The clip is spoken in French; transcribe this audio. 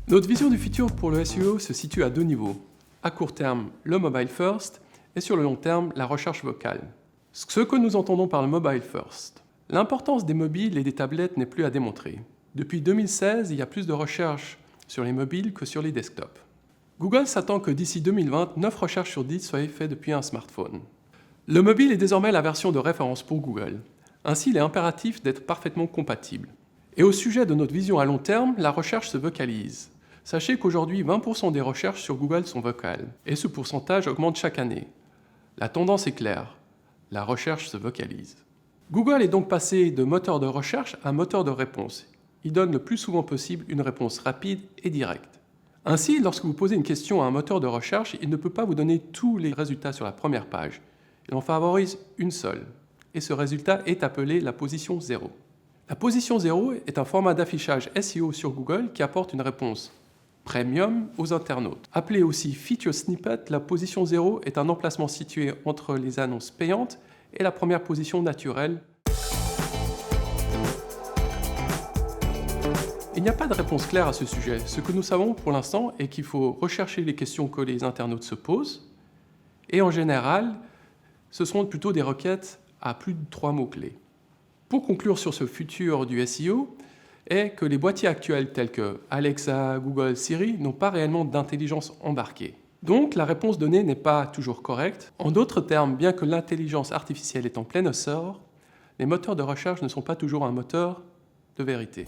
Notre vision du futur pour le SEO se situe à deux niveaux. À court terme, le mobile first, et sur le long terme, la recherche vocale. Ce que nous entendons par le mobile first. L'importance des mobiles et des tablettes n'est plus à démontrer. Depuis 2016, il y a plus de recherches sur les mobiles que sur les desktops. Google s'attend que d'ici 2020, 9 recherches sur 10 soient faites depuis un smartphone. Le mobile est désormais la version de référence pour Google. Ainsi, il est impératif d'être parfaitement compatible. Et au sujet de notre vision à long terme, la recherche se vocalise. Sachez qu'aujourd'hui, 20% des recherches sur Google sont vocales, et ce pourcentage augmente chaque année. La tendance est claire, la recherche se vocalise. Google est donc passé de moteur de recherche à moteur de réponse. Il donne le plus souvent possible une réponse rapide et directe. Ainsi, lorsque vous posez une question à un moteur de recherche, il ne peut pas vous donner tous les résultats sur la première page. Il en favorise une seule, et ce résultat est appelé la position 0. La position 0 est un format d'affichage SEO sur Google qui apporte une réponse premium aux internautes. Appelée aussi Feature Snippet, la position 0 est un emplacement situé entre les annonces payantes et la première position naturelle. Il n'y a pas de réponse claire à ce sujet. Ce que nous savons pour l'instant est qu'il faut rechercher les questions que les internautes se posent, et en général, ce sont plutôt des requêtes à plus de 3 mots-clés. Pour conclure sur ce futur du SEO, est que les boîtiers actuels tels que Alexa, Google, Siri n'ont pas réellement d'intelligence embarquée. Donc la réponse donnée n'est pas toujours correcte. En d'autres termes, bien que l'intelligence artificielle est en plein essor, les moteurs de recherche ne sont pas toujours un moteur de vérité.